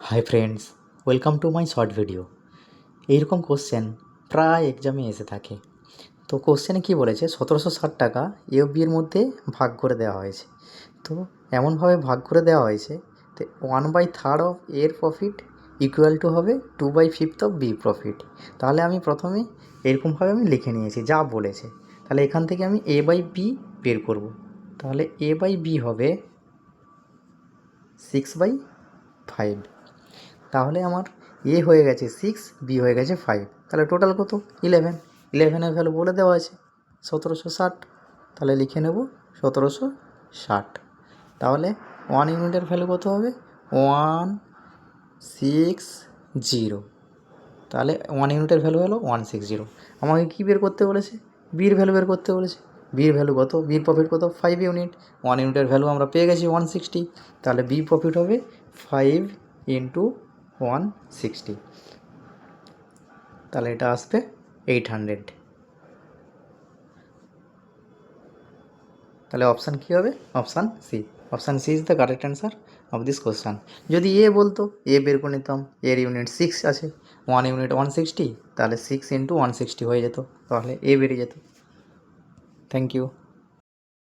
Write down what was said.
Hi friends, welcome to my short video. এইরকম question প্রায় এক্সামে এসে থাকে। তো কোশ্চেনে কী বলেছে, 1760 টাকা এ ও বির মধ্যে ভাগ করে দেওয়া হয়েছে। তো এমনভাবে ভাগ করে দেওয়া হয়েছে তো 1/3 অফ এর প্রফিট ইকুয়াল টু হবে 2/5 অফ বি প্রফিট। তাহলে আমি প্রথমে এরকমভাবে আমি লিখে নিয়েছি যা বলেছে। তাহলে এখান থেকে আমি এ বাই বি বের করব। তাহলে এ বাই বি হবে 6/5। তাহলে আমার এ হয়ে গেছে 6, বি হয়ে গেছে 5। তাহলে টোটাল কত? 11। 11-এর ভ্যালু বলে দেওয়া আছে 1760। তাহলে লিখে নেব 1760। তাহলে 1 ইউনিটের ভ্যালু কত হবে? 160। তাহলে 1 ইউনিটের ভ্যালু হলো 160। আমাকে কী বের করতে বলেছে? বির ভ্যালু বের করতে বলেছে। বির ভ্যালু কত? বির প্রফিট কত? 5 ইউনিট। 1 ইউনিটের ভ্যালু আমরা পেয়ে গেছি 160। তাহলে বি প্রফিট হবে 5 ইন্টু 160। তাহলে এটা আসবে 800। তাহলে অপশান কী হবে? Option C. Option C is the correct answer of this question. যদি এ বলতো, এ বের করে নিতাম। এর ইউনিট 6 আছে, 1 ইউনিট 160, তাহলে 6 ইন্টু 160 হয়ে যেত, তাহলে এ বেরিয়ে যেত। Thank you.